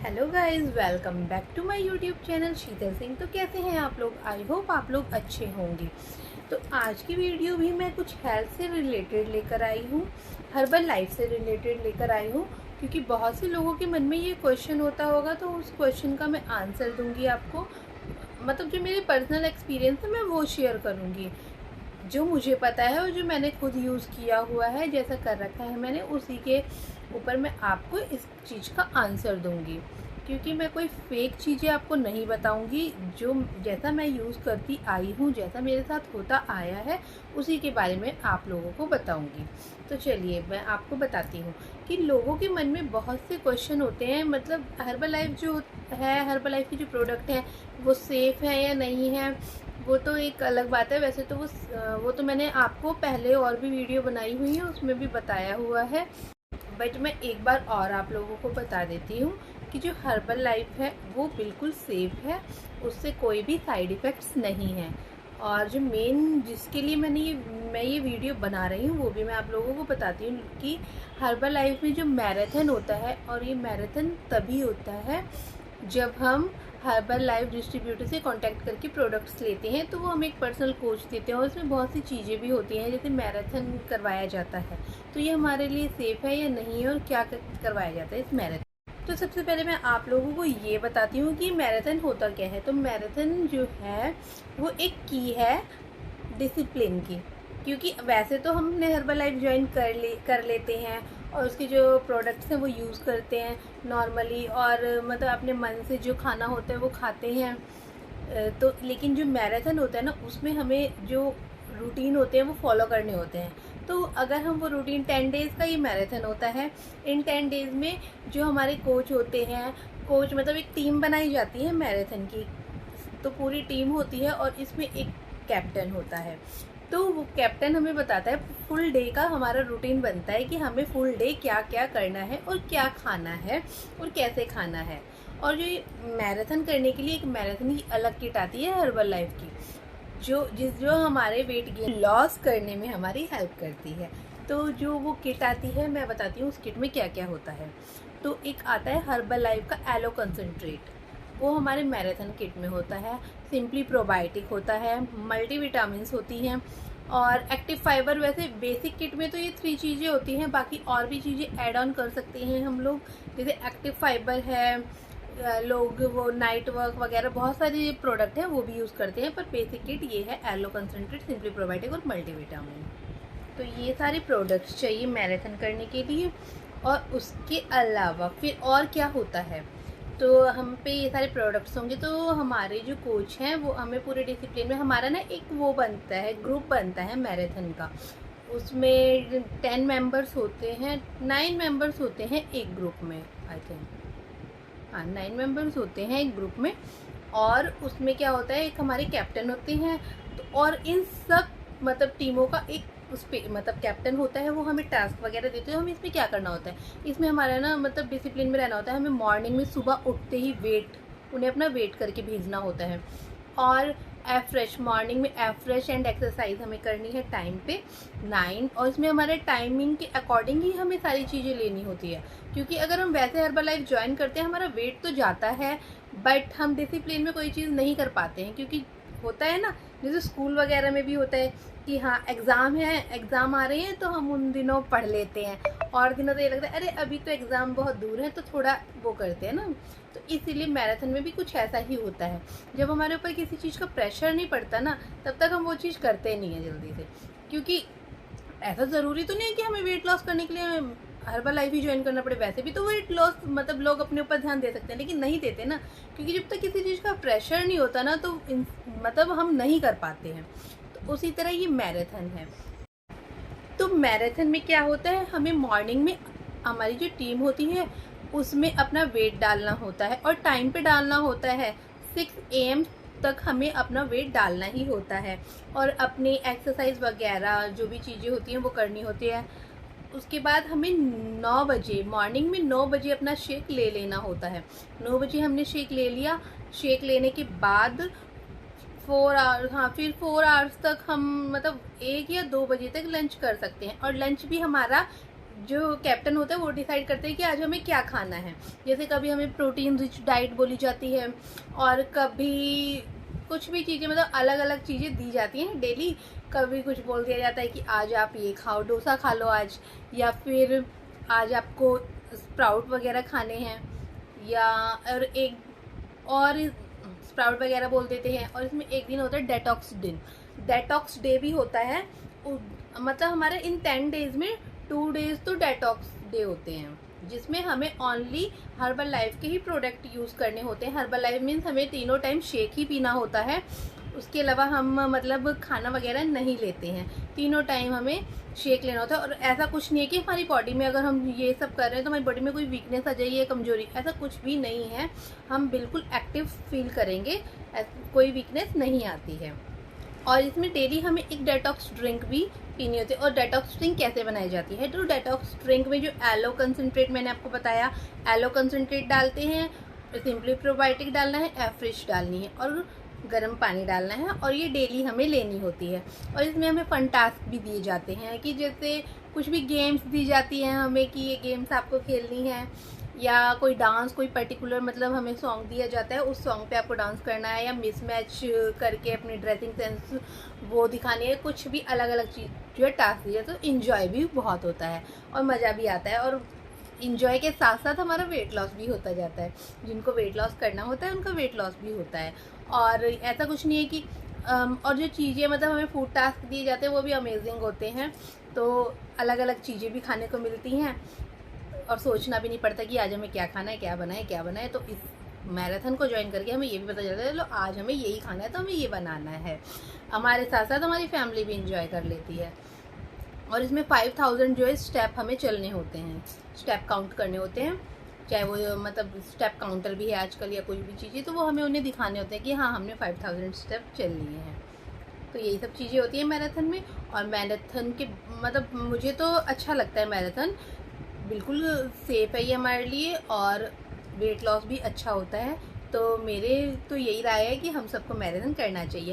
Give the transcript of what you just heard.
Hello guys, welcome back to my YouTube channel Sheetal Singh. तो कैसे हैं आप लोग? आई होप आप लोग अच्छे होंगे। तो आज की वीडियो भी मैं कुछ हेल्थ से रिलेटेड लेकर आई हूँ, हर्बल लाइफ से रिलेटेड लेकर आई हूँ, क्योंकि बहुत से लोगों के मन में ये क्वेश्चन होता होगा। तो उस क्वेश्चन का मैं आंसर दूंगी आपको। मतलब जो मेरे पर्सनल एक्सपीरियंस है मैं वो शेयर करूँगी, जो मुझे पता है और जो मैंने खुद यूज़ किया हुआ है, जैसा कर रखा है मैंने, उसी के ऊपर मैं आपको इस चीज़ का आंसर दूंगी। क्योंकि मैं कोई फेक चीज़ें आपको नहीं बताऊंगी, जो जैसा मैं यूज़ करती आई हूँ, जैसा मेरे साथ होता आया है, उसी के बारे में आप लोगों को बताऊंगी। तो चलिए मैं आपको बताती हूँ कि लोगों के मन में बहुत से क्वेश्चन होते हैं। मतलब हर्बल लाइफ जो है, हर्बल लाइफ की जो प्रोडक्ट है वो सेफ़ है या नहीं है, वो तो एक अलग बात है। वैसे तो वो तो मैंने आपको पहले और भी वीडियो बनाई हुई है, उसमें भी बताया हुआ है। बट मैं एक बार और आप लोगों को बता देती हूँ कि जो हर्बल लाइफ है वो बिल्कुल सेफ़ है, उससे कोई भी साइड इफ़ेक्ट्स नहीं है। और जो मेन जिसके लिए मैं ये वीडियो बना रही हूँ वो भी मैं आप लोगों को बताती हूँ कि हर्बल लाइफ में जो मैराथन होता है, और ये मैराथन तभी होता है जब हम हर्बल लाइफ डिस्ट्रीब्यूटर से कांटेक्ट करके प्रोडक्ट्स लेते हैं। तो वो हमें एक पर्सनल कोच देते हैं और इसमें बहुत सी चीज़ें भी होती हैं, जैसे मैराथन करवाया जाता है। तो ये हमारे लिए सेफ़ है या नहीं है, और क्या करवाया जाता है इस मैराथन। तो सबसे पहले मैं आप लोगों को ये बताती हूँ कि मैराथन होता क्या है। तो मैराथन जो है वो एक की है डिसिप्लिन की। क्योंकि वैसे तो हमने हर्बल लाइफ ज्वाइन कर लेते हैं और उसके जो प्रोडक्ट्स हैं वो यूज़ करते हैं नॉर्मली, और मतलब अपने मन से जो खाना होता है वो खाते हैं। तो लेकिन जो मैराथन होता है ना, उसमें हमें जो रूटीन होते हैं वो फॉलो करने होते हैं। तो अगर हम वो रूटीन 10 डेज़ का ये मैराथन होता है, इन 10 डेज़ में जो हमारे कोच होते हैं, कोच मतलब एक टीम बनाई जाती है मैराथन की। तो पूरी टीम होती है और इसमें एक कैप्टन होता है। तो वो कैप्टन हमें बताता है, फुल डे का हमारा रूटीन बनता है कि हमें फुल डे क्या क्या करना है और क्या खाना है और कैसे खाना है। और जो ये मैराथन करने के लिए एक मैराथन की अलग किट आती है हर्बल लाइफ की, जो हमारे वेट गेन लॉस करने में हमारी हेल्प करती है। तो जो वो किट आती है मैं बताती हूँ उस किट में क्या क्या होता है। तो एक आता है हर्बल लाइफ का एलो कंसनट्रेट, वो हमारे मैराथन किट में होता है। सिंपली प्रोबायोटिक होता है, मल्टीविटामिन होती हैं और एक्टिव फाइबर। वैसे बेसिक किट में तो ये 3 चीज़ें होती हैं, बाकी और भी चीज़ें ऐड ऑन कर सकते हैं हम लोग। जैसे एक्टिव फाइबर है, लोग वो नाइट वर्क वगैरह बहुत सारे प्रोडक्ट हैं वो भी यूज़ करते हैं, पर बेसिक किट ये है एलो कंसनट्रेट, सिंपली प्रोबायोटिक और मल्टीविटामिन। तो ये सारे प्रोडक्ट्स चाहिए मैराथन करने के लिए। और उसके अलावा फिर और क्या होता है, तो हम पे ये सारे प्रोडक्ट्स होंगे। तो हमारे जो कोच हैं वो हमें पूरे डिसिप्लिन में, हमारा ना एक वो बनता है, ग्रुप बनता है मैराथन का। उसमें 10 मेंबर्स होते हैं, 9 मेंबर्स होते हैं एक ग्रुप में, आई थिंक। हाँ, 9 मेंबर्स होते हैं एक ग्रुप में। और उसमें क्या होता है, एक हमारे कैप्टन होते हैं। तो और इन सब मतलब टीमों का एक उस पे मतलब कैप्टन होता है, वो हमें टास्क वगैरह देते हैं। हमें इसमें क्या करना होता है, इसमें हमारा ना मतलब डिसिप्लिन में रहना होता है। हमें मॉर्निंग में सुबह उठते ही उन्हें अपना वेट करके भेजना होता है। और फ्रेश मॉर्निंग में फ्रेश एंड एक्सरसाइज हमें करनी है टाइम पे 9। और इसमें हमारे टाइमिंग के अकॉर्डिंग ही हमें सारी चीज़ें लेनी होती है। क्योंकि अगर हम वैसे हर्बल लाइफ ज्वाइन करते हैं, हमारा वेट तो जाता है, बट हम डिसिप्लिन में कोई चीज़ नहीं कर पाते हैं। क्योंकि होता है ना, जैसे स्कूल वगैरह में भी होता है कि हाँ एग्ज़ाम है, एग्ज़ाम आ रहे हैं, तो हम उन दिनों पढ़ लेते हैं। और दिनों तो ये लगता है अरे अभी तो एग्ज़ाम बहुत दूर है, तो थोड़ा वो करते हैं ना। तो इसीलिए मैराथन में भी कुछ ऐसा ही होता है। जब हमारे ऊपर किसी चीज़ का प्रेशर नहीं पड़ता ना, तब तक हम वो चीज़ करते नहीं हैं जल्दी से। क्योंकि ऐसा ज़रूरी तो नहीं है कि हमें वेट लॉस करने के लिए हर्बल लाइफ ही ज्वाइन करना पड़े। वैसे भी तो वेट लॉस मतलब लोग अपने ऊपर ध्यान दे सकते हैं, लेकिन नहीं देते ना। क्योंकि जब तक किसी चीज़ का प्रेशर नहीं होता ना, तो मतलब हम नहीं कर पाते हैं। तो उसी तरह ये मैराथन है। तो मैराथन में क्या होता है, हमें मॉर्निंग में हमारी जो टीम होती है उसमें अपना वेट डालना होता है, और टाइम पे डालना होता है। 6 AM तक हमें अपना वेट डालना ही होता है। और अपनी एक्सरसाइज वगैरह जो भी चीज़ें होती हैं वो करनी होती है। उसके बाद हमें 9 बजे, मॉर्निंग में 9 बजे अपना शेक ले लेना होता है। 9 बजे हमने शेक ले लिया। शेक लेने के बाद 4 आवर्स, हाँ फिर 4 आवर्स तक हम मतलब 1 या 2 बजे तक लंच कर सकते हैं। और लंच भी हमारा जो कैप्टन होता है वो डिसाइड करते हैं कि आज हमें क्या खाना है। जैसे कभी हमें प्रोटीन रिच डाइट बोली जाती है और कभी कुछ भी चीज़ें, मतलब अलग अलग चीज़ें दी जाती हैं डेली। कभी कुछ बोल दिया जाता है कि आज आप ये खाओ, डोसा खा लो आज, या फिर आज आपको स्प्राउट वगैरह खाने हैं, या और एक और स्प्राउट वगैरह बोल देते हैं। और इसमें एक दिन होता है डेटॉक्स डे भी होता है। मतलब हमारे इन 10 डेज में 2 डेज तो डेटॉक्स डे होते हैं, जिसमें हमें ओनली हर्बल लाइफ के ही प्रोडक्ट यूज़ करने होते हैं। हर्बल लाइफ मीन्स हमें तीनों टाइम शेक ही पीना होता है, उसके अलावा हम मतलब खाना वगैरह नहीं लेते हैं। तीनों टाइम हमें शेक लेना होता है। और ऐसा कुछ नहीं है कि हमारी बॉडी में अगर हम ये सब कर रहे हैं तो हमारी बॉडी में कोई वीकनेस आ जाएगी या कमजोरी, ऐसा कुछ भी नहीं है। हम बिल्कुल एक्टिव फील करेंगे, कोई वीकनेस नहीं आती है। और इसमें डेली हमें एक डेटॉक्स ड्रिंक भी पीनी होती है। और डेटॉक्स ड्रिंक कैसे बनाई जाती है, तो डेटॉक्स ड्रिंक में जो एलो कंसनट्रेट मैंने आपको बताया, एलो कंसनट्रेट डालते हैं, सिंपली प्रोबायोटिक डालना है, एफ्रिश डालनी है और गर्म पानी डालना है। और ये डेली हमें लेनी होती है। और इसमें हमें फन टास्क भी दिए जाते हैं कि जैसे कुछ भी गेम्स दी जाती हैं हमें कि ये गेम्स आपको खेलनी है, या कोई डांस, कोई पर्टिकुलर मतलब हमें सॉन्ग दिया जाता है, उस सॉन्ग पे आपको डांस करना है, या मिसमैच करके अपनी ड्रेसिंग सेंस वो दिखानी है। कुछ भी अलग अलग चीज़ जो है टास्क दिया, तो इन्जॉय भी बहुत होता है और मज़ा भी आता है। और इन्जॉय के साथ साथ हमारा वेट लॉस भी होता जाता है। जिनको वेट लॉस करना होता है उनका वेट लॉस भी होता है। और ऐसा कुछ नहीं है कि और जो चीज़ें मतलब हमें फूड टास्क दिए जाते हैं वो भी अमेजिंग होते हैं। तो अलग अलग चीज़ें भी खाने को मिलती हैं और सोचना भी नहीं पड़ता कि आज हमें क्या खाना है, क्या बनाए। तो इस मैराथन को ज्वाइन करके हमें ये भी पता चलता है चलो आज हमें यही खाना है तो हमें ये बनाना है। हमारे साथ साथ हमारी फैमिली भी इंजॉय कर लेती है। और इसमें 5000 जो है स्टेप हमें चलने होते हैं, स्टेप काउंट करने होते हैं। चाहे वो मतलब स्टेप काउंटर भी है आजकल या कोई भी चीज़ है, तो वो हमें उन्हें दिखाने होते हैं कि हाँ हमने 5000 स्टेप चल लिए हैं। तो यही सब चीज़ें होती हैं मैराथन में। और मैराथन के मतलब मुझे तो अच्छा लगता है मैराथन, बिल्कुल सेफ़ है ये हमारे लिए और वेट लॉस भी अच्छा होता है। तो मेरे तो यही राय है कि हम सबको मैराथन करना चाहिए।